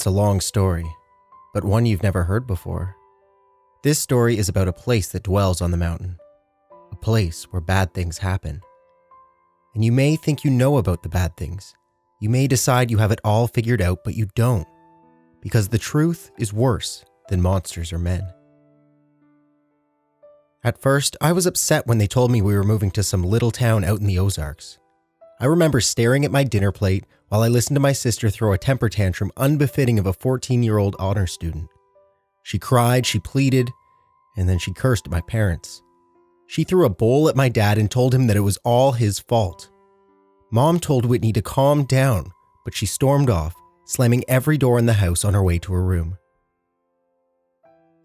It's a long story, but one you've never heard before. This story is about a place that dwells on the mountain, a place where bad things happen. And you may think you know about the bad things. You may decide you have it all figured out, but you don't, because the truth is worse than monsters or men. At first, I was upset when they told me we were moving to some little town out in the Ozarks. I remember staring at my dinner plate while I listened to my sister throw a temper tantrum unbefitting of a 14-year-old honor student. She cried, she pleaded, and then she cursed at my parents. She threw a bowl at my dad and told him that it was all his fault. Mom told Whitney to calm down, but she stormed off, slamming every door in the house on her way to her room.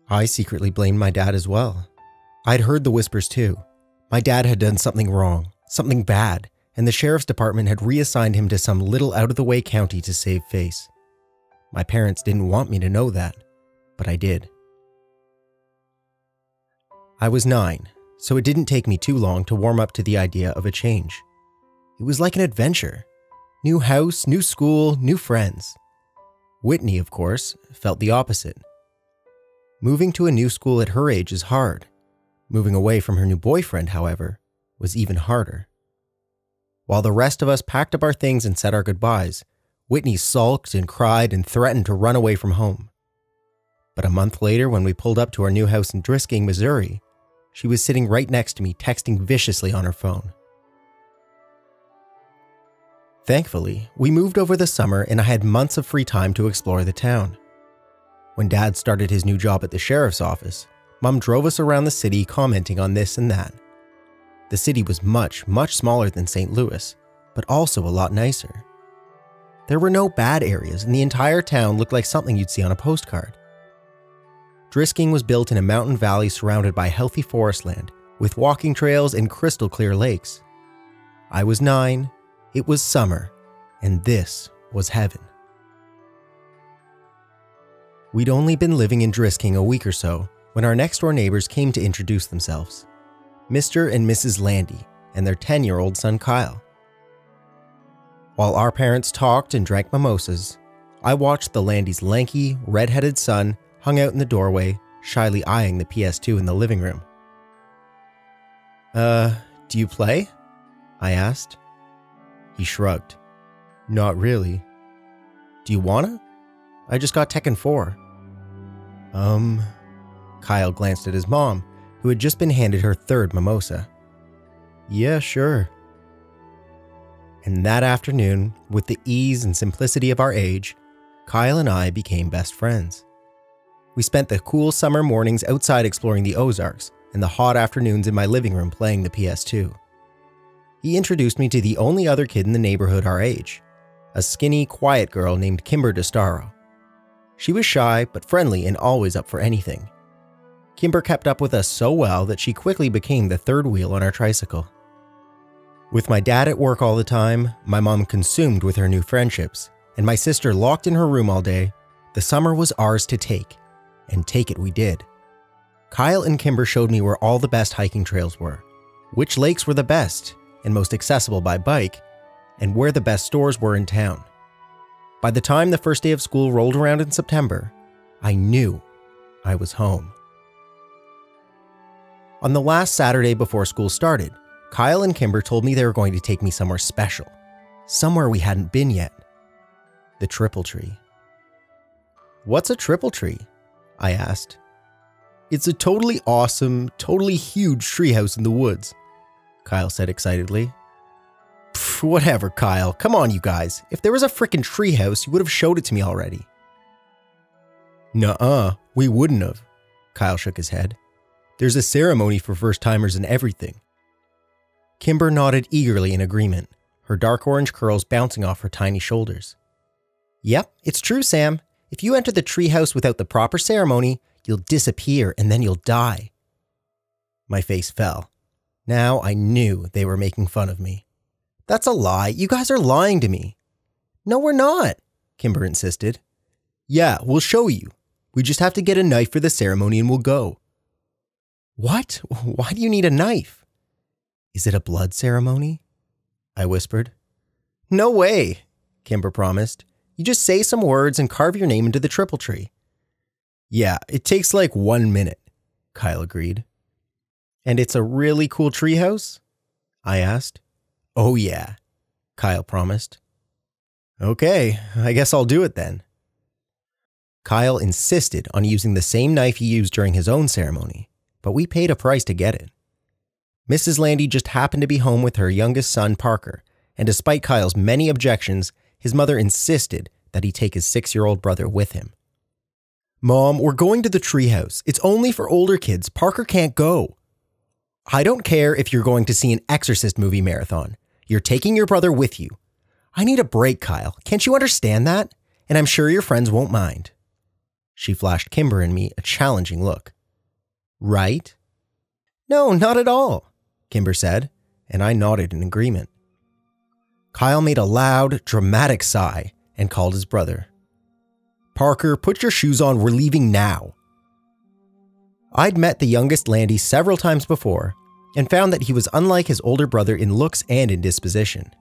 I secretly blamed my dad as well. I'd heard the whispers too. My dad had done something wrong, something bad, and the sheriff's department had reassigned him to some little out-of-the-way county to save face. My parents didn't want me to know that, but I did. I was 9, so it didn't take me too long to warm up to the idea of a change. It was like an adventure. New house, new school, new friends. Whitney, of course, felt the opposite. Moving to a new school at her age is hard. Moving away from her new boyfriend, however, was even harder. While the rest of us packed up our things and said our goodbyes, Whitney sulked and cried and threatened to run away from home. But a month later, when we pulled up to our new house in Drisking, Missouri, she was sitting right next to me, texting viciously on her phone. Thankfully, we moved over the summer and I had months of free time to explore the town. When Dad started his new job at the sheriff's office, Mom drove us around the city commenting on this and that. The city was much, much smaller than St. Louis, but also a lot nicer. There were no bad areas and the entire town looked like something you'd see on a postcard. Drisking was built in a mountain valley surrounded by healthy forest land, with walking trails and crystal clear lakes. I was 9, it was summer, and this was heaven. We'd only been living in Drisking a week or so when our next-door neighbors came to introduce themselves, Mr. and Mrs. Landy and their 10-year-old son Kyle. While our parents talked and drank mimosas, I watched the Landys' lanky, red-headed son hung out in the doorway, shyly eyeing the PS2 in the living room. Do you play?" I asked. He shrugged. "Not really." "Do you wanna? I just got Tekken 4. Kyle glanced at his mom, who had just been handed her third mimosa. "Yeah, sure." And that afternoon, with the ease and simplicity of our age, Kyle and I became best friends. We spent the cool summer mornings outside exploring the Ozarks and the hot afternoons in my living room playing the PS2. He introduced me to the only other kid in the neighborhood our age, a skinny, quiet girl named Kimber DeStaro. She was shy but friendly and always up for anything. Kimber kept up with us so well that she quickly became the third wheel on our tricycle. With my dad at work all the time, my mom consumed with her new friendships, and my sister locked in her room all day, the summer was ours to take, and take it we did. Kyle and Kimber showed me where all the best hiking trails were, which lakes were the best and most accessible by bike, and where the best stores were in town. By the time the first day of school rolled around in September, I knew I was home. On the last Saturday before school started, Kyle and Kimber told me they were going to take me somewhere special, somewhere we hadn't been yet. The Triple Tree. "What's a Triple Tree?" I asked. "It's a totally awesome, totally huge treehouse in the woods," Kyle said excitedly. "Pfft, whatever, Kyle. Come on, you guys. If there was a frickin' treehouse, you would have showed it to me already." "Nuh-uh, we wouldn't have," Kyle shook his head. "There's a ceremony for first-timers and everything." Kimber nodded eagerly in agreement, her dark orange curls bouncing off her tiny shoulders. "Yep, it's true, Sam. If you enter the treehouse without the proper ceremony, you'll disappear and then you'll die." My face fell. Now I knew they were making fun of me. "That's a lie. You guys are lying to me." "No, we're not," Kimber insisted. "Yeah, we'll show you. We just have to get a knife for the ceremony and we'll go." "What? Why do you need a knife?" "Is it a blood ceremony?" I whispered. "No way," Kimber promised. You just say some words and carve your name into the triple tree. Yeah, it takes like 1 minute, Kyle agreed. And it's a really cool treehouse? I asked. Oh yeah, Kyle promised. Okay, I guess I'll do it then. Kyle insisted on using the same knife he used during his own ceremony, but we paid a price to get it. Mrs. Landy just happened to be home with her youngest son, Parker, and despite Kyle's many objections, his mother insisted that he take his 6-year-old brother with him. Mom, we're going to the treehouse. It's only for older kids. Parker can't go. I don't care if you're going to see an Exorcist movie marathon. You're taking your brother with you. I need a break, Kyle. Can't you understand that? And I'm sure your friends won't mind. She flashed Kimber and me a challenging look. Right? No, not at all, Kimber said, and I nodded in agreement. Kyle made a loud, dramatic sigh and called his brother. Parker, put your shoes on. We're leaving now. I'd met the youngest Landy several times before and found that he was unlike his older brother in looks and in disposition.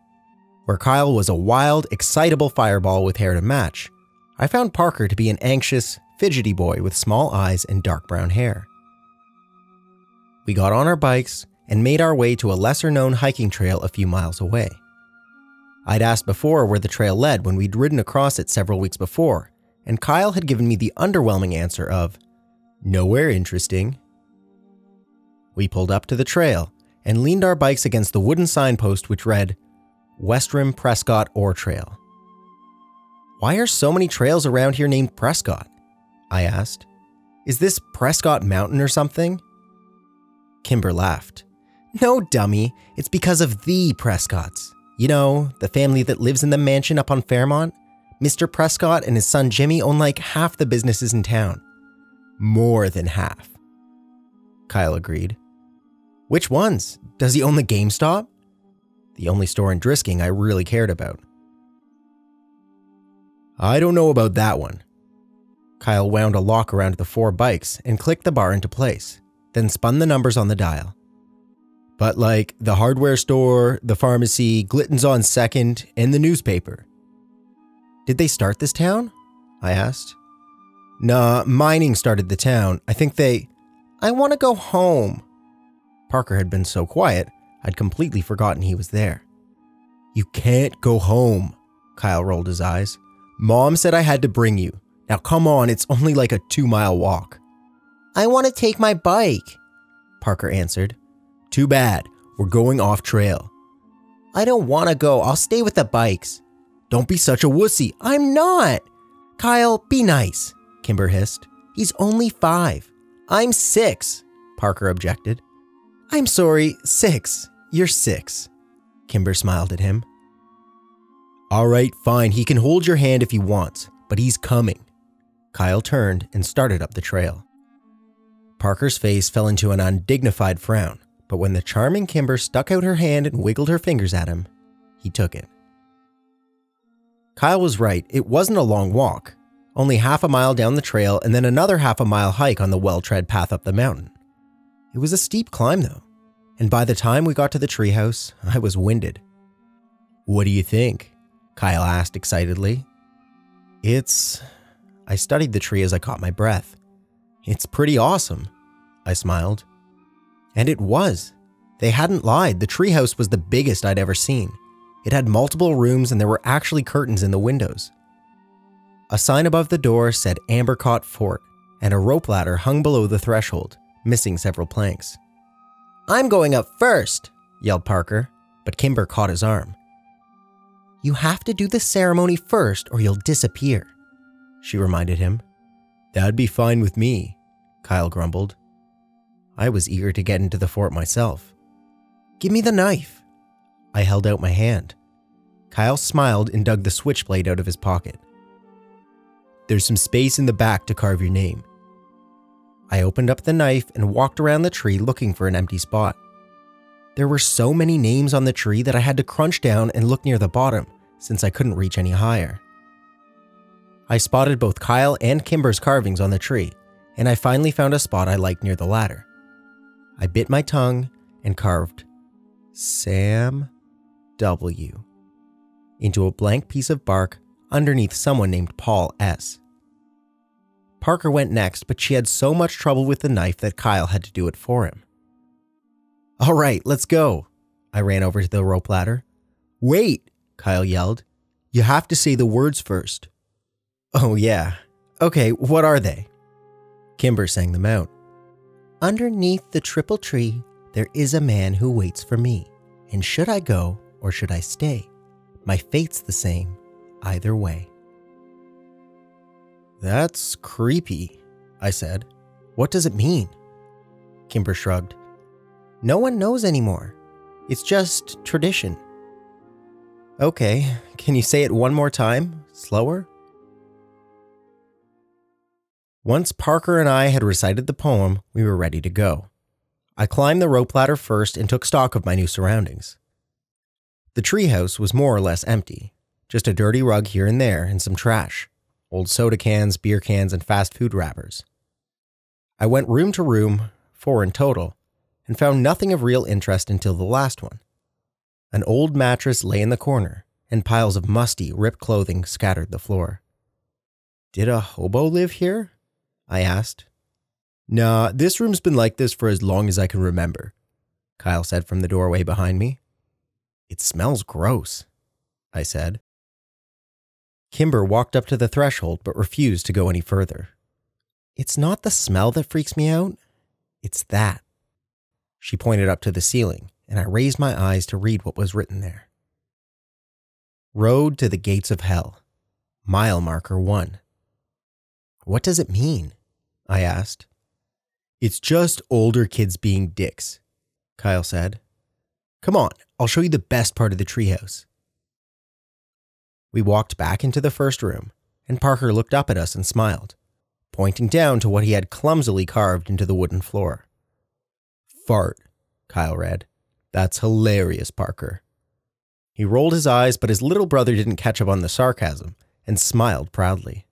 Where Kyle was a wild, excitable fireball with hair to match, I found Parker to be an anxious, fidgety boy with small eyes and dark brown hair. We got on our bikes and made our way to a lesser-known hiking trail a few miles away. I'd asked before where the trail led when we'd ridden across it several weeks before, and Kyle had given me the underwhelming answer of, nowhere interesting. We pulled up to the trail and leaned our bikes against the wooden signpost which read, West Rim Prescott Ore Trail. Why are so many trails around here named Prescott? I asked. Is this Prescott Mountain or something? Kimber laughed. No, dummy, it's because of the Prescotts. You know, the family that lives in the mansion up on Fairmont? Mr. Prescott and his son Jimmy own like half the businesses in town. More than half. Kyle agreed. Which ones? Does he own the GameStop? The only store in Drisking I really cared about. I don't know about that one. Kyle wound a lock around the 4 bikes and clicked the bar into place, then spun the numbers on the dial. But like the hardware store, the pharmacy, Glitton's on 2nd, and the newspaper. Did they start this town? I asked. Nah, mining started the town. I think they... I want to go home. Parker had been so quiet, I'd completely forgotten he was there. You can't go home, Kyle rolled his eyes. Mom said I had to bring you. Now come on, it's only like a 2-mile walk. I want to take my bike, Parker answered. Too bad, we're going off trail. I don't want to go, I'll stay with the bikes. Don't be such a wussy. I'm not. Kyle, be nice, Kimber hissed. He's only 5. I'm 6, Parker objected. I'm sorry, 6. You're 6. Kimber smiled at him. All right, fine, he can hold your hand if he wants, but he's coming. Kyle turned and started up the trail. Parker's face fell into an undignified frown, but when the charming Kimber stuck out her hand and wiggled her fingers at him, he took it. Kyle was right, it wasn't a long walk, only half a mile down the trail and then another half a mile hike on the well-tread path up the mountain. It was a steep climb though, and by the time we got to the treehouse, I was winded. What do you think? Kyle asked excitedly. I studied the tree as I caught my breath. It's pretty awesome, I smiled. And it was. They hadn't lied, the treehouse was the biggest I'd ever seen. It had multiple rooms and there were actually curtains in the windows. A sign above the door said Ambercott Fort, and a rope ladder hung below the threshold, missing several planks. I'm going up first, yelled Parker, but Kimber caught his arm. You have to do the ceremony first or you'll disappear, she reminded him. That'd be fine with me, Kyle grumbled. I was eager to get into the fort myself. Give me the knife. I held out my hand. Kyle smiled and dug the switchblade out of his pocket. There's some space in the back to carve your name. I opened up the knife and walked around the tree looking for an empty spot. There were so many names on the tree that I had to crunch down and look near the bottom since I couldn't reach any higher. I spotted both Kyle and Kimber's carvings on the tree, and I finally found a spot I liked near the ladder. I bit my tongue and carved Sam W. into a blank piece of bark underneath someone named Paul S. Parker went next, but she had so much trouble with the knife that Kyle had to do it for him. "All right, let's go." I ran over to the rope ladder. "Wait," Kyle yelled. "You have to say the words first." "Oh yeah. Okay, what are they?" Kimber sang them out. "Underneath the triple tree, there is a man who waits for me. And should I go or should I stay? My fate's the same, either way." "That's creepy," I said. "What does it mean?" Kimber shrugged. "No one knows anymore. It's just tradition." "Okay, can you say it one more time, slower?" Once Parker and I had recited the poem, we were ready to go. I climbed the rope ladder first and took stock of my new surroundings. The treehouse was more or less empty, just a dirty rug here and there and some trash, old soda cans, beer cans, and fast food wrappers. I went room to room, 4 in total, and found nothing of real interest until the last one. An old mattress lay in the corner, and piles of musty, ripped clothing scattered the floor. "Did a hobo live here?" I asked. "Nah, this room's been like this for as long as I can remember," Kyle said from the doorway behind me. "It smells gross," I said. Kimber walked up to the threshold but refused to go any further. "It's not the smell that freaks me out. It's that." She pointed up to the ceiling, and I raised my eyes to read what was written there. "Road to the gates of hell. Mile marker 1. "What does it mean?" I asked. "It's just older kids being dicks," Kyle said. "Come on, I'll show you the best part of the treehouse." We walked back into the first room, and Parker looked up at us and smiled, pointing down to what he had clumsily carved into the wooden floor. "Fart," Kyle read. "That's hilarious, Parker." He rolled his eyes, but his little brother didn't catch up on the sarcasm and smiled proudly.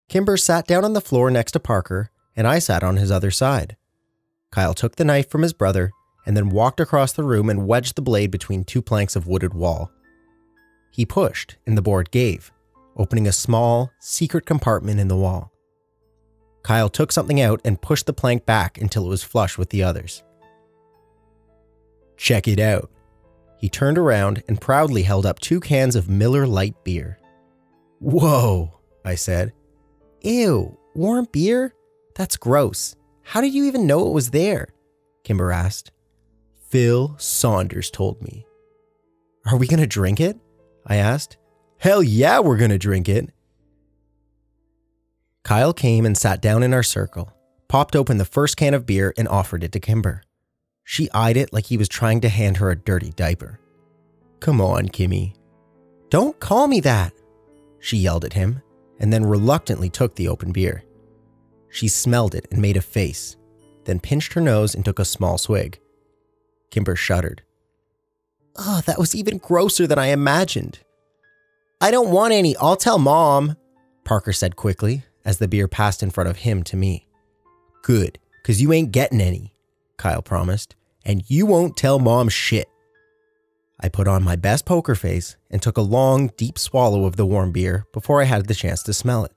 Kimber sat down on the floor next to Parker, and I sat on his other side. Kyle took the knife from his brother and then walked across the room and wedged the blade between 2 planks of wooded wall. He pushed, and the board gave, opening a small, secret compartment in the wall. Kyle took something out and pushed the plank back until it was flush with the others. "Check it out." He turned around and proudly held up 2 cans of Miller Lite beer. "Whoa," I said. "Ew, warm beer? That's gross. How did you even know it was there?" Kimber asked. "Phil Saunders told me." "Are we going to drink it?" I asked. "Hell yeah, we're going to drink it." Kyle came and sat down in our circle, popped open the first can of beer and offered it to Kimber. She eyed it like he was trying to hand her a dirty diaper. "Come on, Kimmy." "Don't call me that," she yelled at him, and then reluctantly took the open beer. She smelled it and made a face, then pinched her nose and took a small swig. Kimber shuddered. "Oh, that was even grosser than I imagined." "I don't want any, I'll tell Mom," Parker said quickly as the beer passed in front of him to me. "Good, 'cause you ain't getting any," Kyle promised, "and you won't tell Mom shit." I put on my best poker face and took a long, deep swallow of the warm beer before I had the chance to smell it.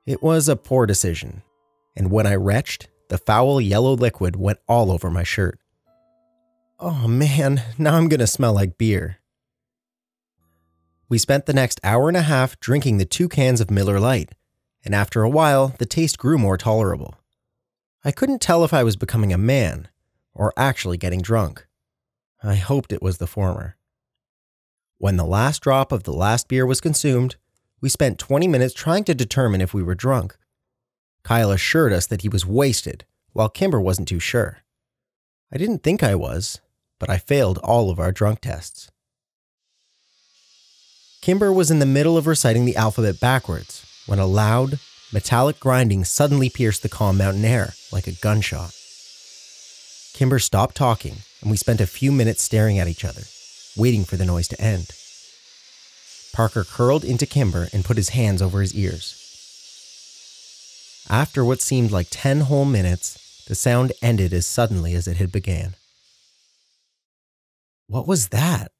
It was a poor decision, and when I retched, the foul yellow liquid went all over my shirt. Oh man, now I'm gonna smell like beer. We spent the next hour and a half drinking the 2 cans of Miller Lite, and after a while, the taste grew more tolerable. I couldn't tell if I was becoming a man or actually getting drunk. I hoped it was the former. When the last drop of the last beer was consumed, we spent 20 minutes trying to determine if we were drunk. Kyle assured us that he was wasted, while Kimber wasn't too sure. I didn't think I was, but I failed all of our drunk tests. Kimber was in the middle of reciting the alphabet backwards when a loud, metallic grinding suddenly pierced the calm mountain air like a gunshot. Kimber stopped talking, and we spent a few minutes staring at each other, waiting for the noise to end. Parker curled into Kimber and put his hands over his ears. After what seemed like 10 whole minutes, the sound ended as suddenly as it had began. "What was that?"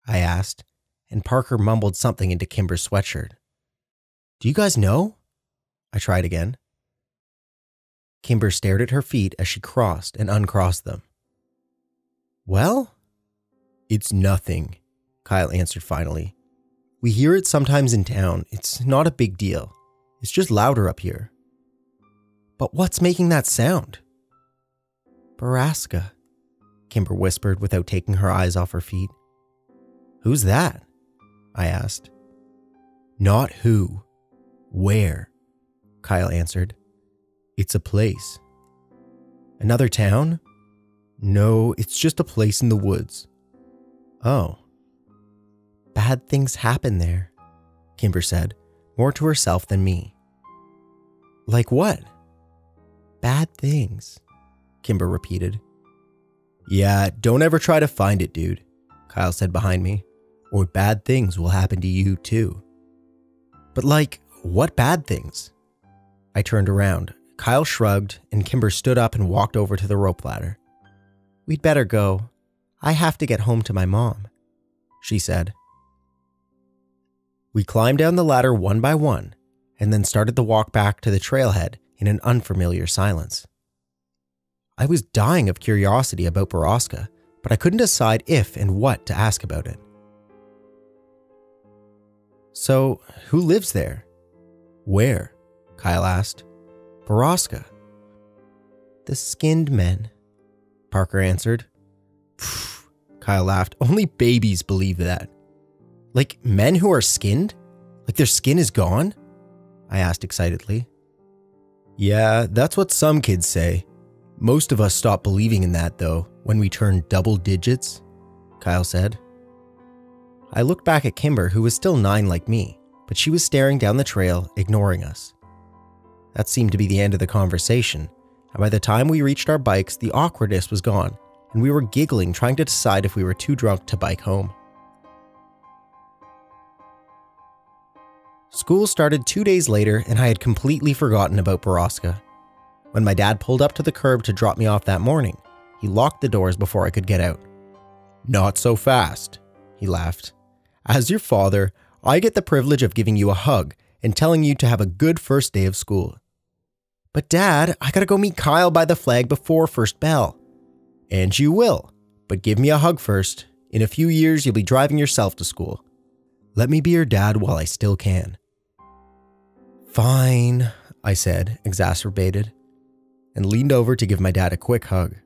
I asked, and Parker mumbled something into Kimber's sweatshirt. Do you guys know? I tried again. Kimber stared at her feet as she crossed and uncrossed them. Well? It's nothing, Kyle answered finally. We hear it sometimes in town. It's not a big deal. It's just louder up here. But what's making that sound? Borrasca, Kimber whispered without taking her eyes off her feet. Who's that? I asked. Not who. Where? Kyle answered. It's a place. Another town? No, it's just a place in the woods. Oh. Bad things happen there, Kimber said, more to herself than me. Like what? Bad things, Kimber repeated. Yeah, don't ever try to find it, dude, Kyle said behind me, or bad things will happen to you too. But like, what bad things? I turned around. Kyle shrugged, and Kimber stood up and walked over to the rope ladder. We'd better go. I have to get home to my mom, she said. We climbed down the ladder one by one, and then started the walk back to the trailhead in an unfamiliar silence. I was dying of curiosity about Borrasca, but I couldn't decide if and what to ask about it. So, who lives there? Where? Kyle asked. Borrasca. The skinned men, Parker answered. Pfft, Kyle laughed. Only babies believe that. Like men who are skinned? Like their skin is gone? I asked excitedly. Yeah, that's what some kids say. Most of us stop believing in that though, when we turn double digits, Kyle said. I looked back at Kimber, who was still 9 like me, but she was staring down the trail, ignoring us. That seemed to be the end of the conversation, and by the time we reached our bikes, the awkwardness was gone, and we were giggling, trying to decide if we were too drunk to bike home. School started 2 days later, and I had completely forgotten about Borrasca. When my dad pulled up to the curb to drop me off that morning, he locked the doors before I could get out. Not so fast, he laughed. As your father, I get the privilege of giving you a hug and telling you to have a good first day of school. But Dad, I gotta go meet Kyle by the flag before first bell. And you will, but give me a hug first. In a few years, you'll be driving yourself to school. Let me be your dad while I still can. Fine, I said, exacerbated, and leaned over to give my dad a quick hug.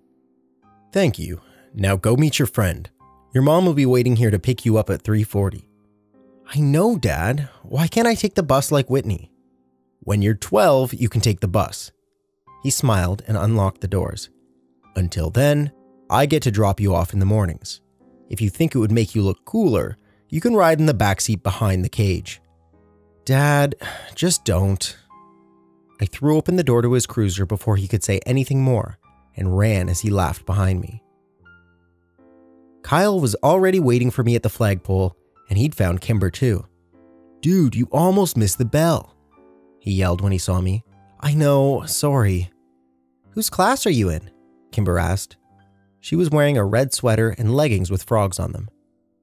Thank you. Now go meet your friend. Your mom will be waiting here to pick you up at 3:40. I know, Dad. Why can't I take the bus like Whitney? When you're 12, you can take the bus. He smiled and unlocked the doors. Until then, I get to drop you off in the mornings. If you think it would make you look cooler, you can ride in the backseat behind the cage. Dad, just don't. I threw open the door to his cruiser before he could say anything more and ran as he laughed behind me. Kyle was already waiting for me at the flagpole, and he'd found Kimber too. Dude, you almost missed the bell, he yelled when he saw me. I know, sorry. Whose class are you in? Kimber asked. She was wearing a red sweater and leggings with frogs on them.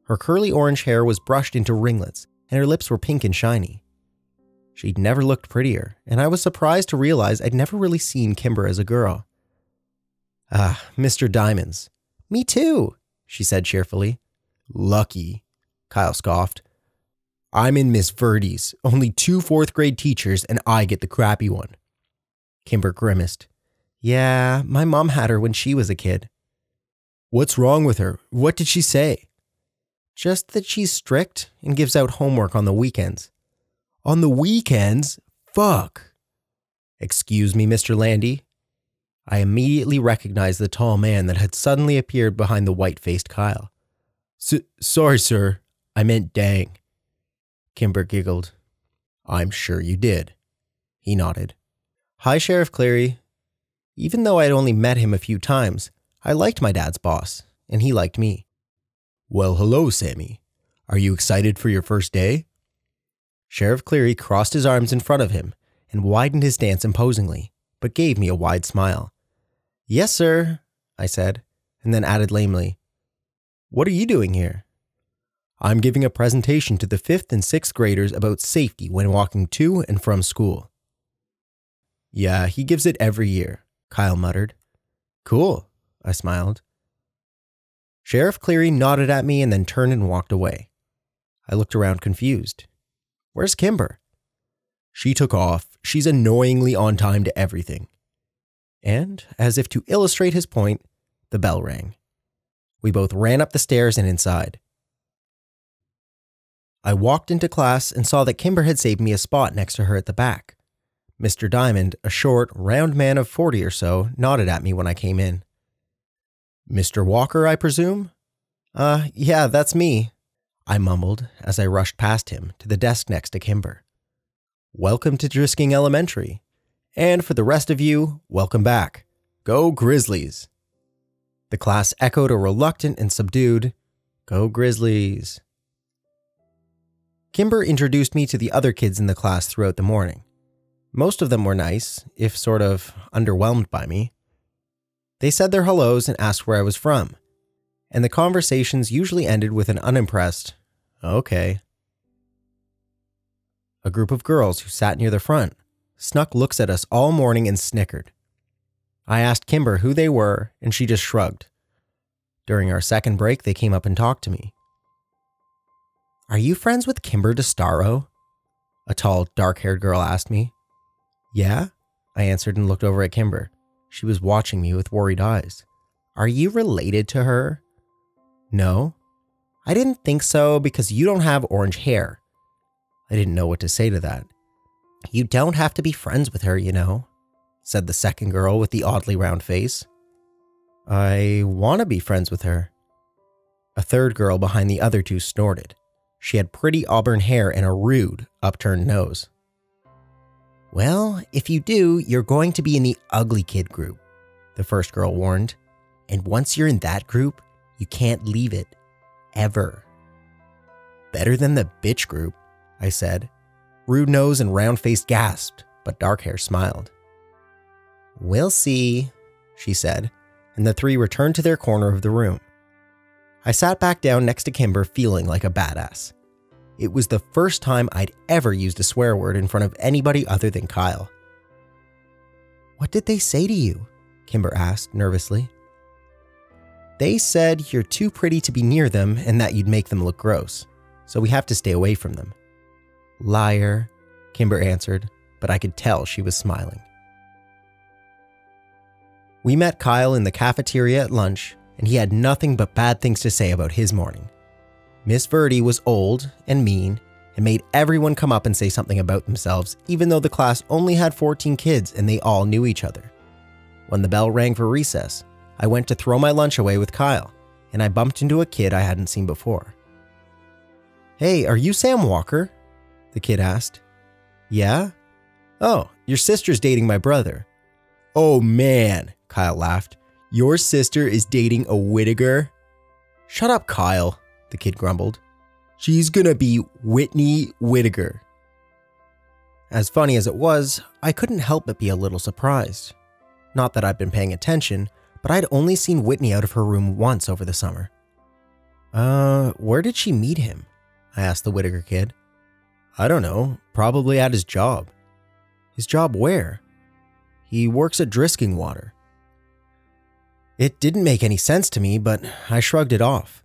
Her curly orange hair was brushed into ringlets, and her lips were pink and shiny. She'd never looked prettier, and I was surprised to realize I'd never really seen Kimber as a girl. Ah, Mr. Diamonds. Me too, she said cheerfully. Lucky, Kyle scoffed. I'm in Miss Verdi's, only 2 4th-grade teachers, and I get the crappy one. Kimber grimaced. Yeah, my mom had her when she was a kid. What's wrong with her? What did she say? Just that she's strict and gives out homework on the weekends. On the weekends? Fuck. Excuse me, Mr. Landy. I immediately recognized the tall man that had suddenly appeared behind the white-faced Kyle. Sorry, sir. I meant dang. Kimber giggled. I'm sure you did. He nodded. Hi, Sheriff Cleary. Even though I'd only met him a few times, I liked my dad's boss, and he liked me. Well, hello, Sammy. Are you excited for your first day? Sheriff Cleary crossed his arms in front of him and widened his stance imposingly, but gave me a wide smile. Yes, sir, I said, and then added lamely, What are you doing here? I'm giving a presentation to the 5th and 6th graders about safety when walking to and from school." "Yeah, he gives it every year," Kyle muttered. "Cool," I smiled. Sheriff Cleary nodded at me and then turned and walked away. I looked around confused. "Where's Kimber?" "She took off. She's annoyingly on time to everything." And, as if to illustrate his point, the bell rang. We both ran up the stairs and inside. I walked into class and saw that Kimber had saved me a spot next to her at the back. Mr. Diamond, a short, round man of 40 or so, nodded at me when I came in. "Mr. Walker, I presume?" Yeah, that's me," I mumbled as I rushed past him to the desk next to Kimber. "Welcome to Drisking Elementary. And for the rest of you, welcome back. Go Grizzlies." The class echoed a reluctant and subdued, "Go Grizzlies." Kimber introduced me to the other kids in the class throughout the morning. Most of them were nice, if sort of underwhelmed by me. They said their hellos and asked where I was from, and the conversations usually ended with an unimpressed, "Okay." A group of girls who sat near the front snuck looks at us all morning and snickered. I asked Kimber who they were, and she just shrugged. During our second break, they came up and talked to me. "Are you friends with Kimber DeStaro?" a tall, dark-haired girl asked me. "Yeah," I answered and looked over at Kimber. She was watching me with worried eyes. "Are you related to her?" "No." "I didn't think so because you don't have orange hair." I didn't know what to say to that. "You don't have to be friends with her, you know," said the second girl with the oddly round face. "I want to be friends with her." A third girl behind the other two snorted. She had pretty auburn hair and a rude, upturned nose. "Well, if you do, you're going to be in the ugly kid group," the first girl warned. "And once you're in that group, you can't leave it. Ever." "Better than the bitch group," I said. Rude nose and round face gasped, but dark hair smiled. "We'll see," she said, and the three returned to their corner of the room. I sat back down next to Kimber feeling like a badass. It was the first time I'd ever used a swear word in front of anybody other than Kyle. "What did they say to you?" Kimber asked nervously. "They said you're too pretty to be near them and that you'd make them look gross, so we have to stay away from them." "Liar," Kimber answered, but I could tell she was smiling. We met Kyle in the cafeteria at lunch, and he had nothing but bad things to say about his morning. Miss Verdi was old and mean and made everyone come up and say something about themselves, even though the class only had 14 kids and they all knew each other. When the bell rang for recess, I went to throw my lunch away with Kyle, and I bumped into a kid I hadn't seen before. "Hey, are you Sam Walker?" the kid asked. "Yeah?" "Oh, your sister's dating my brother." "Oh man," Kyle laughed. "Your sister is dating a Whittaker?" "Shut up, Kyle," the kid grumbled. "She's gonna be Whitney Whittaker." As funny as it was, I couldn't help but be a little surprised. Not that I'd been paying attention, but I'd only seen Whitney out of her room once over the summer. Where did she meet him?" I asked the Whittaker kid. "I don't know, probably at his job." "His job where?" "He works at Drisking Water." It didn't make any sense to me, but I shrugged it off.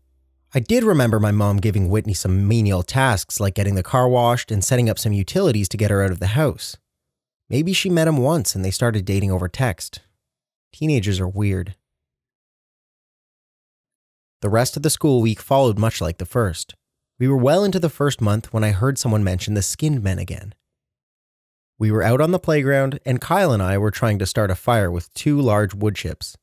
I did remember my mom giving Whitney some menial tasks like getting the car washed and setting up some utilities to get her out of the house. Maybe she met him once and they started dating over text. Teenagers are weird. The rest of the school week followed much like the first. We were well into the first month when I heard someone mention the skinned men again. We were out on the playground and Kyle and I were trying to start a fire with 2 large wood chips.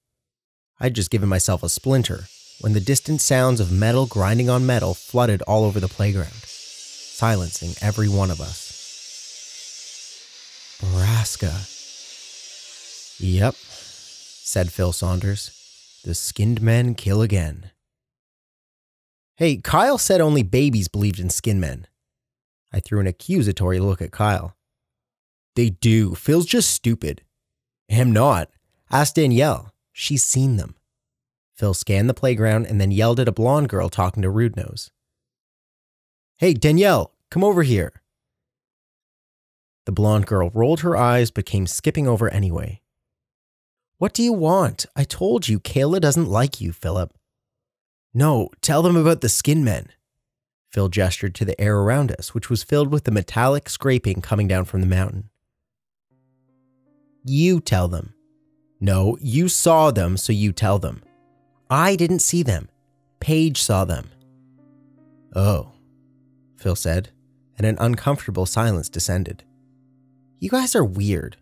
I'd just given myself a splinter when the distant sounds of metal grinding on metal flooded all over the playground, silencing every one of us. Borrasca. "Yep," said Phil Saunders. "The skinned men kill again." "Hey, Kyle said only babies believed in skin men." I threw an accusatory look at Kyle. "They do. Phil's just stupid." "Am not. Ask Danielle. She's seen them." Phil scanned the playground and then yelled at a blonde girl talking to Rude Nose. Hey, Danielle, come over here. The blonde girl rolled her eyes but came skipping over anyway. What do you want? I told you Kayla doesn't like you, Philip. No, tell them about the skin men. Phil gestured to the air around us, which was filled with the metallic scraping coming down from the mountain. You tell them. No, you saw them, so you tell them. I didn't see them. Paige saw them. Oh, Phil said, and an uncomfortable silence descended. You guys are weird,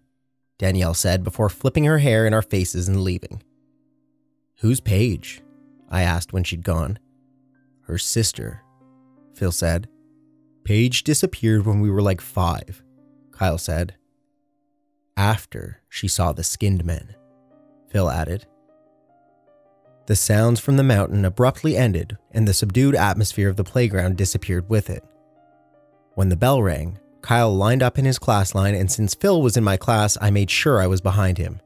Danielle said before flipping her hair in our faces and leaving. Who's Paige? I asked when she'd gone. Her sister, Phil said. Paige disappeared when we were like 5, Kyle said. After she saw the skinned men, Phil added. The sounds from the mountain abruptly ended and the subdued atmosphere of the playground disappeared with it. When the bell rang, Kyle lined up in his class line, and since Phil was in my class, I made sure I was behind him.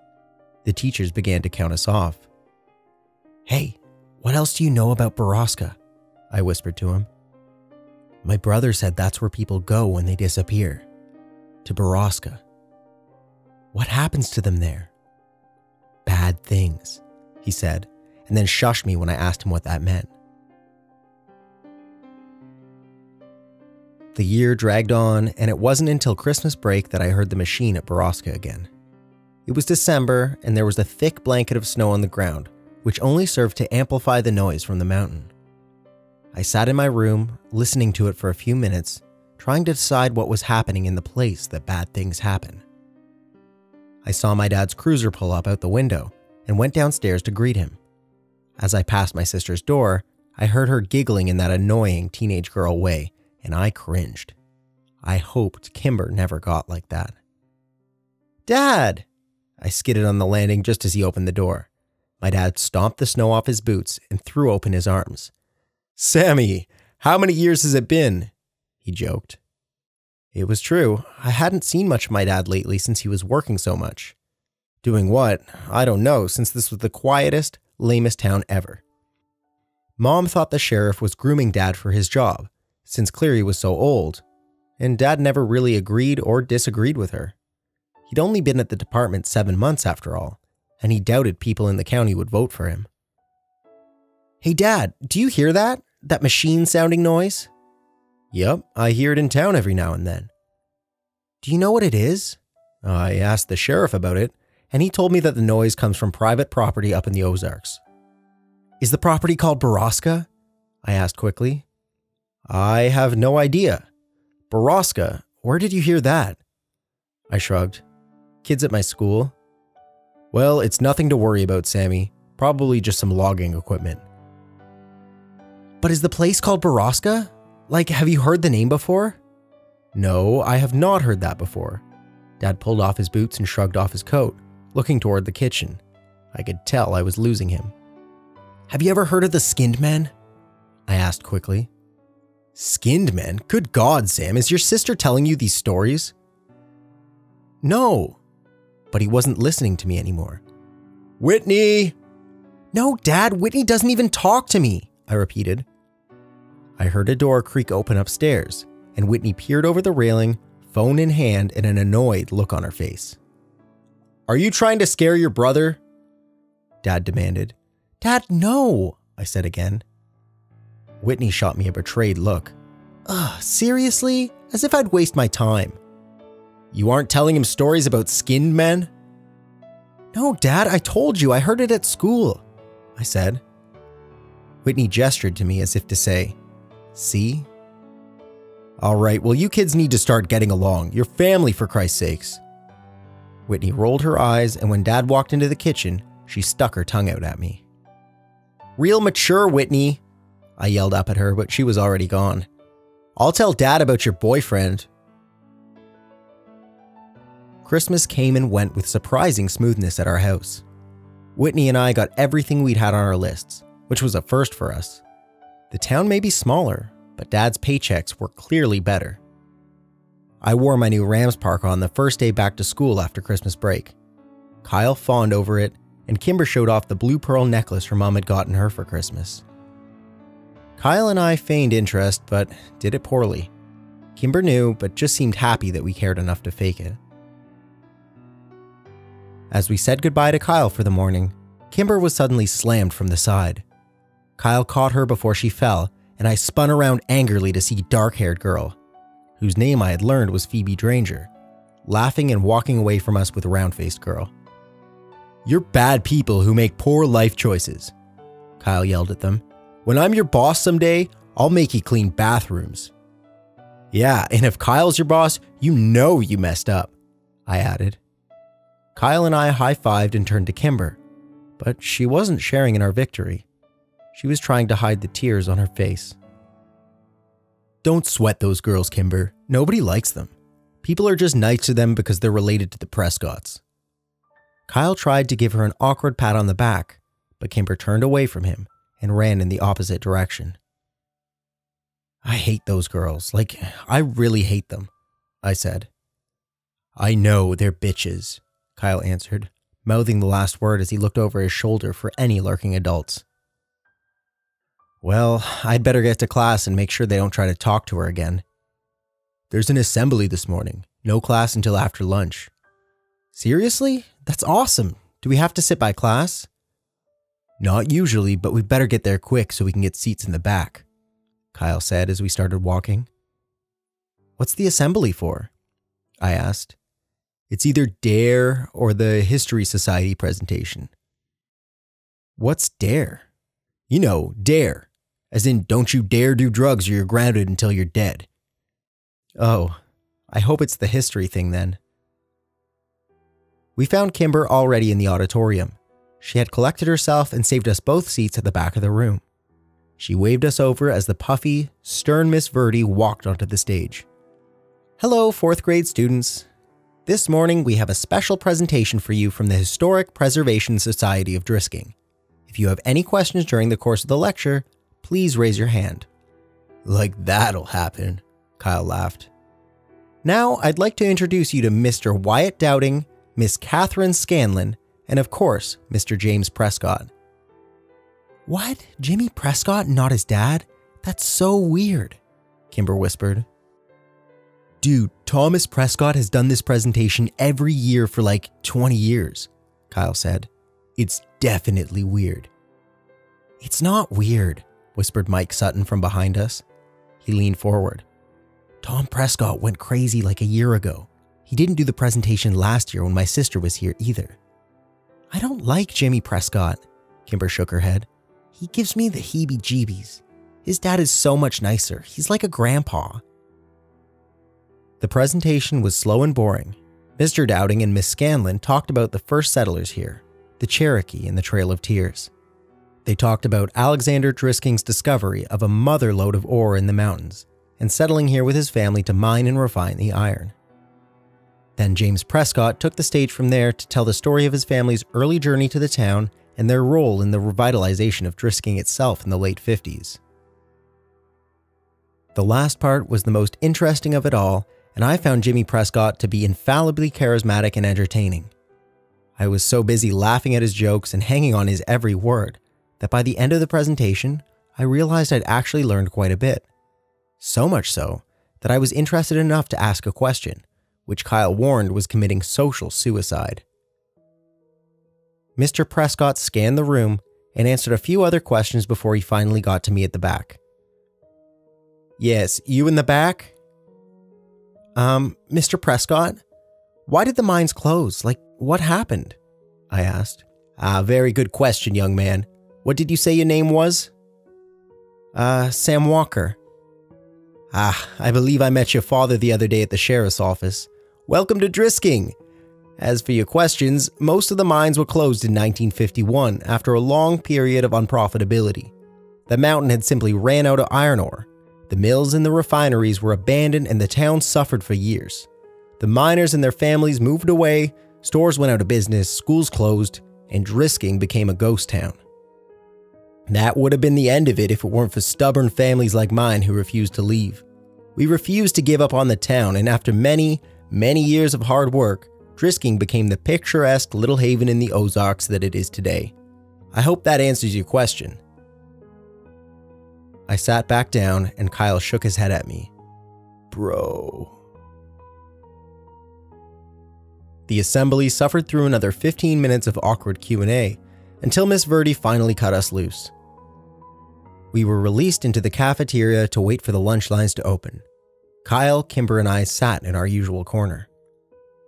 The teachers began to count us off. Hey, what else do you know about Borrasca? I whispered to him. My brother said that's where people go when they disappear. To Borrasca. What happens to them there? Bad things, he said, and then shushed me when I asked him what that meant. The year dragged on, and it wasn't until Christmas break that I heard the machine at Borrasca again. It was December, and there was a thick blanket of snow on the ground, which only served to amplify the noise from the mountain. I sat in my room, listening to it for a few minutes, trying to decide what was happening in the place that bad things happen. I saw my dad's cruiser pull up out the window and went downstairs to greet him. As I passed my sister's door, I heard her giggling in that annoying teenage girl way, and I cringed. I hoped Kimber never got like that. Dad! I skidded on the landing just as he opened the door. My dad stomped the snow off his boots and threw open his arms. Sammy, how many years has it been? He joked. It was true. I hadn't seen much of my dad lately since he was working so much. Doing what? I don't know, since this was the quietest, lamest town ever. Mom thought the sheriff was grooming Dad for his job, since Cleary was so old, and Dad never really agreed or disagreed with her. He'd only been at the department 7 months after all, and he doubted people in the county would vote for him. Hey Dad, do you hear that? That machine-sounding noise? Yep, I hear it in town every now and then. Do you know what it is? I asked the sheriff about it, and he told me that the noise comes from private property up in the Ozarks. Is the property called Borrasca? I asked quickly. I have no idea. Borrasca, where did you hear that? I shrugged. Kids at my school. Well, it's nothing to worry about, Sammy. Probably just some logging equipment. But is the place called Borrasca? Like, have you heard the name before? No, I have not heard that before. Dad pulled off his boots and shrugged off his coat, looking toward the kitchen. I could tell I was losing him. Have you ever heard of the skinned men? I asked quickly. Skinned men? Good God, Sam, is your sister telling you these stories? No. But he wasn't listening to me anymore. Whitney! No, Dad, Whitney doesn't even talk to me, I repeated. I heard a door creak open upstairs, and Whitney peered over the railing, phone in hand, and an annoyed look on her face. Are you trying to scare your brother? Dad demanded. Dad, no, I said again. Whitney shot me a betrayed look. Ugh, seriously? As if I'd waste my time. You aren't telling him stories about skinned men? No, Dad, I told you, I heard it at school, I said. Whitney gestured to me as if to say, see? All right, well, you kids need to start getting along. You're family, for Christ's sakes. Whitney rolled her eyes, and when Dad walked into the kitchen, she stuck her tongue out at me. Real mature, Whitney, I yelled up at her, but she was already gone. I'll tell Dad about your boyfriend. Christmas came and went with surprising smoothness at our house. Whitney and I got everything we'd had on our lists, which was a first for us. The town may be smaller, but Dad's paychecks were clearly better. I wore my new Rams parka on the first day back to school after Christmas break. Kyle fawned over it, and Kimber showed off the blue pearl necklace her mom had gotten her for Christmas. Kyle and I feigned interest, but did it poorly. Kimber knew, but just seemed happy that we cared enough to fake it. As we said goodbye to Kyle for the morning, Kimber was suddenly slammed from the side. Kyle caught her before she fell, and I spun around angrily to see dark-haired girl, whose name I had learned was Phoebe Dranger, laughing and walking away from us with round-faced girl. "You're bad people who make poor life choices," Kyle yelled at them. "When I'm your boss someday, I'll make you clean bathrooms." "Yeah, and if Kyle's your boss, you know you messed up," I added. Kyle and I high-fived and turned to Kimber, but she wasn't sharing in our victory. She was trying to hide the tears on her face. "Don't sweat those girls, Kimber. Nobody likes them. People are just nice to them because they're related to the Prescotts." Kyle tried to give her an awkward pat on the back, but Kimber turned away from him and ran in the opposite direction. "I hate those girls. Like, I really hate them," I said. "I know, they're bitches," Kyle answered, mouthing the last word as he looked over his shoulder for any lurking adults. "Well, I'd better get to class and make sure they don't try to talk to her again. There's an assembly this morning. No class until after lunch." "Seriously? That's awesome. Do we have to sit by class?" "Not usually, but we'd better get there quick so we can get seats in the back," Kyle said as we started walking. "What's the assembly for?" I asked. "It's either DARE or the History Society presentation." "What's DARE?" "You know, DARE. As in, don't you dare do drugs or you're grounded until you're dead." "Oh, I hope it's the history thing then." We found Kimber already in the auditorium. She had collected herself and saved us both seats at the back of the room. She waved us over as the puffy, stern Miss Verdi walked onto the stage. "Hello, 4th grade students. This morning we have a special presentation for you from the Historic Preservation Society of Drisking. If you have any questions during the course of the lecture, please raise your hand." "Like that'll happen," Kyle laughed. "Now I'd like to introduce you to Mr. Wyatt Dowding, Miss Catherine Scanlon, and of course, Mr. James Prescott." "What? Jimmy Prescott, not his dad? That's so weird," Kimber whispered. "Dude, Thomas Prescott has done this presentation every year for like 20 years, Kyle said. "It's definitely weird." "It's not weird," whispered Mike Sutton from behind us. He leaned forward. "Tom Prescott went crazy like a year ago. He didn't do the presentation last year when my sister was here either." "I don't like Jimmy Prescott," Kimber shook her head. "He gives me the heebie-jeebies. His dad is so much nicer. He's like a grandpa." The presentation was slow and boring. Mr. Dowding and Miss Scanlon talked about the first settlers here, the Cherokee and the Trail of Tears. They talked about Alexander Drisking's discovery of a mother lode of ore in the mountains and settling here with his family to mine and refine the iron. Then James Prescott took the stage from there to tell the story of his family's early journey to the town and their role in the revitalization of Drisking itself in the late 50s. The last part was the most interesting of it all, and I found Jimmy Prescott to be infallibly charismatic and entertaining. I was so busy laughing at his jokes and hanging on his every word that by the end of the presentation, I realized I'd actually learned quite a bit. So much so that I was interested enough to ask a question, which Kyle warned was committing social suicide. Mr. Prescott scanned the room and answered a few other questions before he finally got to me at the back. "Yes, you in the back?" Mr. Prescott, why did the mines close? Like, what happened?" I asked. Very good question, young man. What did you say your name was?" Sam Walker." I believe I met your father the other day at the sheriff's office. Welcome to Drisking. As for your questions, most of the mines were closed in 1951 after a long period of unprofitability. The mountain had simply ran out of iron ore. The mills and the refineries were abandoned and the town suffered for years. The miners and their families moved away, stores went out of business, schools closed, and Drisking became a ghost town. That would have been the end of it if it weren't for stubborn families like mine who refused to leave. We refused to give up on the town, and after many, many years of hard work, Drisking became the picturesque little haven in the Ozarks that it is today. I hope that answers your question. I sat back down and Kyle shook his head at me. Bro. The assembly suffered through another 15 minutes of awkward Q&A until Miss Verdi finally cut us loose. We were released into the cafeteria to wait for the lunch lines to open. Kyle, Kimber, and I sat in our usual corner.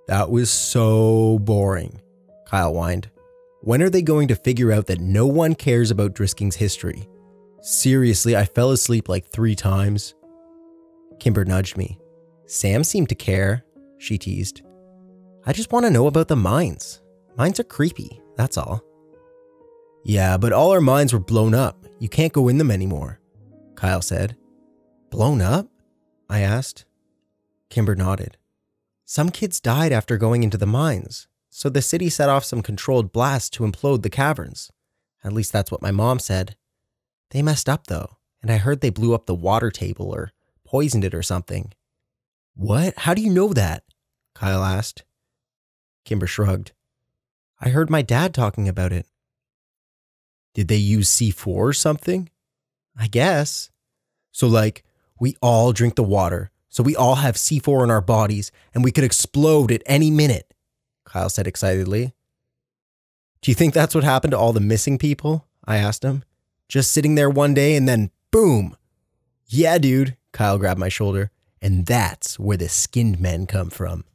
That was so boring, Kyle whined. When are they going to figure out that no one cares about Drisking's history? Seriously, I fell asleep like 3 times. Kimber nudged me. Sam seemed to care, she teased. I just want to know about the mines. Mines are creepy, that's all. Yeah, but all our mines were blown up. You can't go in them anymore, Kyle said. Blown up? I asked. Kimber nodded. Some kids died after going into the mines, so the city set off some controlled blasts to implode the caverns. At least that's what my mom said. They messed up though, and I heard they blew up the water table or poisoned it or something. What? How do you know that? Kyle asked. Kimber shrugged. I heard my dad talking about it. Did they use C4 or something? I guess. So we all drink the water, so we all have C4 in our bodies, and we could explode at any minute, Kyle said excitedly. Do you think that's what happened to all the missing people? I asked him. Just sitting there one day and then boom. Yeah, dude, Kyle grabbed my shoulder, and that's where the skinned men come from.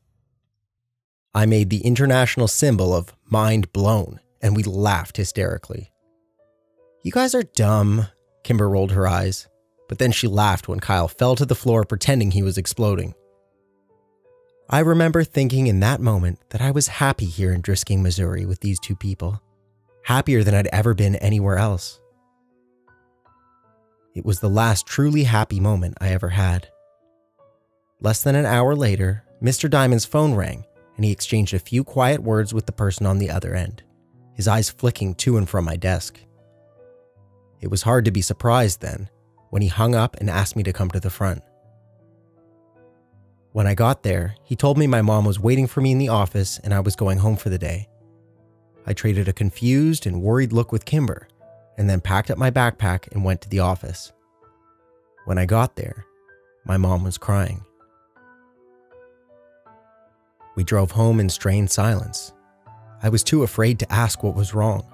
I made the international symbol of mind blown, and we laughed hysterically. You guys are dumb, Kimber rolled her eyes, but then she laughed when Kyle fell to the floor pretending he was exploding. I remember thinking in that moment that I was happy here in Drisking, Missouri with these 2 people. Happier than I'd ever been anywhere else. It was the last truly happy moment I ever had. Less than an hour later, Mr. Diamond's phone rang, and he exchanged a few quiet words with the person on the other end, his eyes flicking to and from my desk. It was hard to be surprised then, when he hung up and asked me to come to the front. When I got there, he told me my mom was waiting for me in the office and I was going home for the day. I traded a confused and worried look with Kimber, and then packed up my backpack and went to the office. When I got there, my mom was crying. We drove home in strained silence. I was too afraid to ask what was wrong.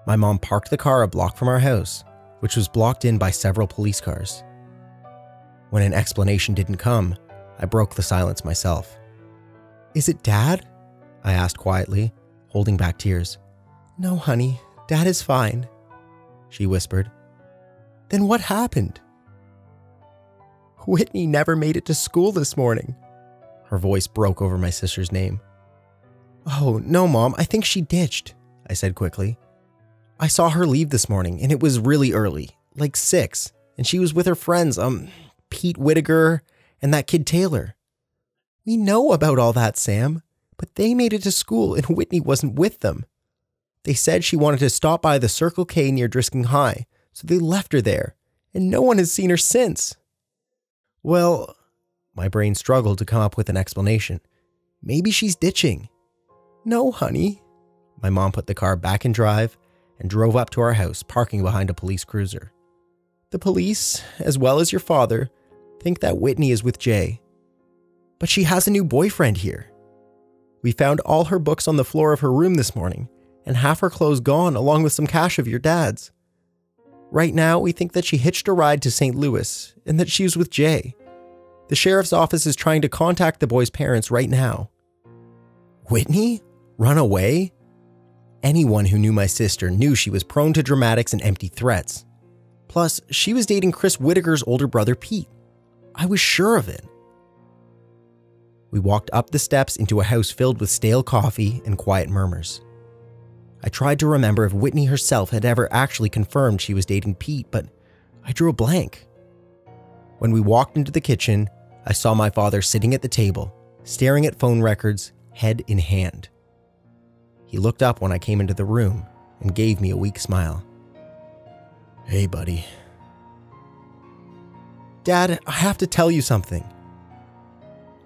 My mom parked the car a block from our house, which was blocked in by several police cars. When an explanation didn't come, I broke the silence myself. Is it Dad? I asked quietly, holding back tears. No, honey, Dad is fine, she whispered. Then what happened? Whitney never made it to school this morning. Her voice broke over my sister's name. Oh, no, Mom, I think she ditched, I said quickly. I saw her leave this morning, and it was really early, like 6, and she was with her friends, Pete Whittaker and that kid Taylor. We know about all that, Sam, but they made it to school and Whitney wasn't with them. They said she wanted to stop by the Circle K near Drisking High, so they left her there, and no one has seen her since. Well, my brain struggled to come up with an explanation. Maybe she's ditching. No, honey. My mom put the car back in drive and drove up to our house, parking behind a police cruiser. The police, as well as your father, think that Whitney is with Jay. But she has a new boyfriend here. We found all her books on the floor of her room this morning, and half her clothes gone along with some cash of your dad's. Right now, we think that she hitched a ride to St. Louis and that she was with Jay. The sheriff's office is trying to contact the boy's parents right now. Whitney? Run away? Anyone who knew my sister knew she was prone to dramatics and empty threats. Plus, she was dating Chris Whittaker's older brother, Pete. I was sure of it. We walked up the steps into a house filled with stale coffee and quiet murmurs. I tried to remember if Whitney herself had ever actually confirmed she was dating Pete, but I drew a blank. When we walked into the kitchen, I saw my father sitting at the table, staring at phone records, head in hand. He looked up when I came into the room and gave me a weak smile. Hey, buddy. Dad, I have to tell you something.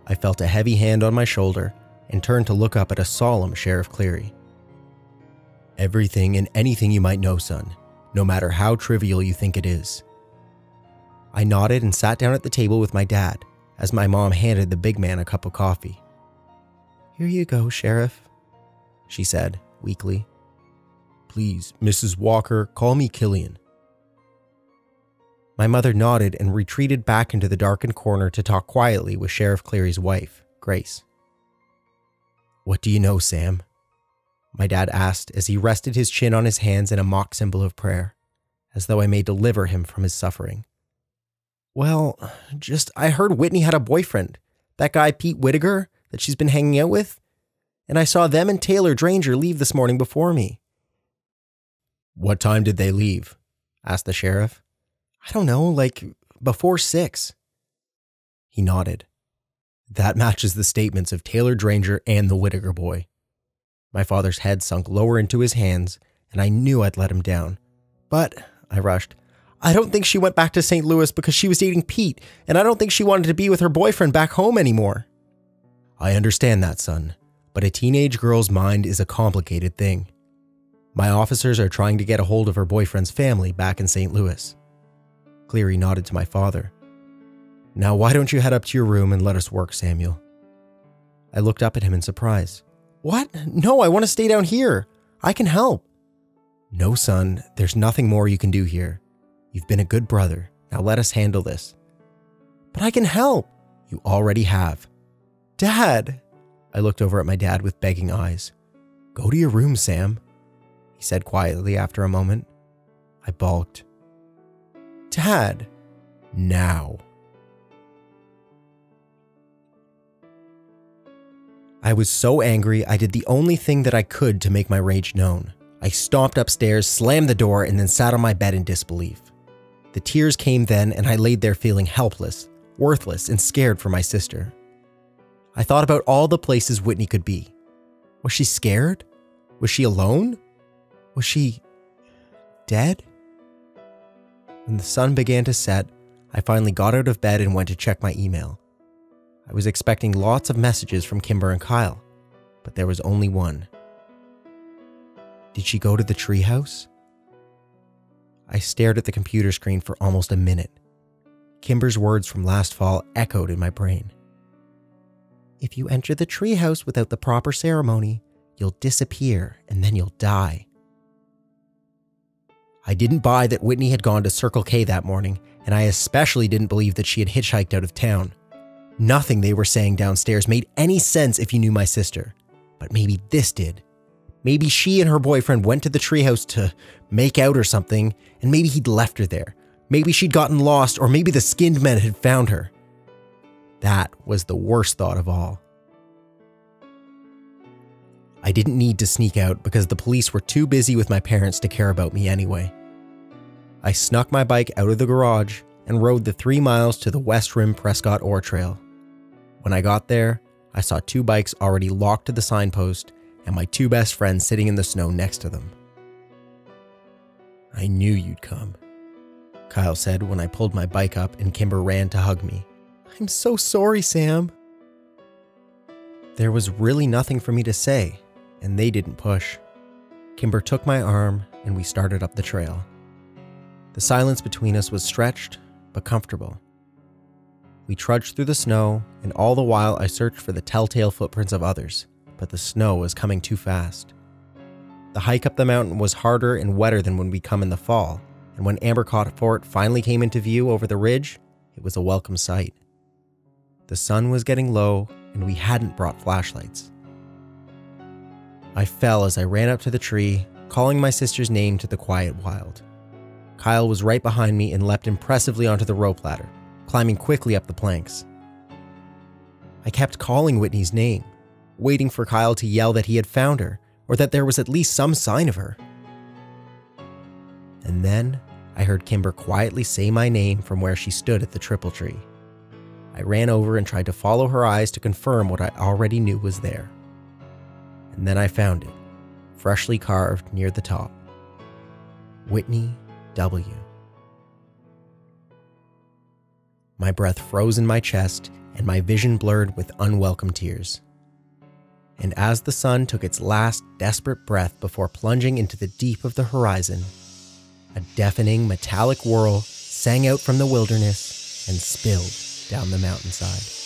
I felt a heavy hand on my shoulder and turned to look up at a solemn Sheriff Cleary. Everything and anything you might know, son, no matter how trivial you think it is. I nodded and sat down at the table with my dad as my mom handed the big man a cup of coffee. "Here you go, Sheriff," she said weakly. "Please, Mrs. Walker, call me Killian." My mother nodded and retreated back into the darkened corner to talk quietly with Sheriff Cleary's wife, Grace. "What do you know, Sam?" my dad asked as he rested his chin on his hands in a mock symbol of prayer, as though I may deliver him from his suffering. "Well, I heard Whitney had a boyfriend, that guy Pete Whittaker that she's been hanging out with, and I saw them and Taylor Dranger leave this morning before me." "What time did they leave?" asked the sheriff. "I don't know, like before 6. He nodded. "That matches the statements of Taylor Dranger and the Whittaker boy." My father's head sunk lower into his hands, and I knew I'd let him down. "But," I rushed, "I don't think she went back to St. Louis because she was dating Pete, and I don't think she wanted to be with her boyfriend back home anymore." "I understand that, son, but a teenage girl's mind is a complicated thing. My officers are trying to get a hold of her boyfriend's family back in St. Louis." Cleary nodded to my father. "Now why don't you head up to your room and let us work, Samuel?" I looked up at him in surprise. "What? No, I want to stay down here. I can help." "No, son, there's nothing more you can do here. You've been a good brother. Now let us handle this." "But I can help." "You already have." "Dad." I looked over at my dad with begging eyes. "Go to your room, Sam," he said quietly after a moment. I balked. "Dad." "Now." I was so angry I did the only thing that I could to make my rage known. I stomped upstairs, slammed the door, and then sat on my bed in disbelief. The tears came then, and I laid there feeling helpless, worthless, and scared for my sister. I thought about all the places Whitney could be. Was she scared? Was she alone? Was she dead? When the sun began to set, I finally got out of bed and went to check my email. I was expecting lots of messages from Kimber and Kyle, but there was only one. Did she go to the treehouse? I stared at the computer screen for almost a minute. Kimber's words from last fall echoed in my brain. "If you enter the treehouse without the proper ceremony, you'll disappear and then you'll die." I didn't buy that Whitney had gone to Circle K that morning, and I especially didn't believe that she had hitchhiked out of town. Nothing they were saying downstairs made any sense if you knew my sister, but maybe this did. Maybe she and her boyfriend went to the treehouse to make out or something, and maybe he'd left her there. Maybe she'd gotten lost, or maybe the skinned men had found her. That was the worst thought of all. I didn't need to sneak out because the police were too busy with my parents to care about me anyway. I snuck my bike out of the garage and rode the 3 miles to the West Rim Prescott Ore Trail. When I got there, I saw 2 bikes already locked to the signpost and my 2 best friends sitting in the snow next to them. "I knew you'd come," Kyle said when I pulled my bike up and Kimber ran to hug me. "I'm so sorry, Sam." There was really nothing for me to say, and they didn't push. Kimber took my arm and we started up the trail. The silence between us was stretched, but comfortable. We trudged through the snow, and all the while I searched for the telltale footprints of others, but the snow was coming too fast. The hike up the mountain was harder and wetter than when we come in the fall, and when Ambercott Fort finally came into view over the ridge, it was a welcome sight. The sun was getting low, and we hadn't brought flashlights. I fell as I ran up to the tree, calling my sister's name to the quiet wild. Kyle was right behind me and leapt impressively onto the rope ladder, climbing quickly up the planks. I kept calling Whitney's name, waiting for Kyle to yell that he had found her, or that there was at least some sign of her. And then I heard Kimber quietly say my name from where she stood at the triple tree. I ran over and tried to follow her eyes to confirm what I already knew was there. And then I found it, freshly carved near the top. Whitney W. My breath froze in my chest and my vision blurred with unwelcome tears. And as the sun took its last desperate breath before plunging into the deep of the horizon, a deafening metallic whirl sang out from the wilderness and spilled down the mountainside.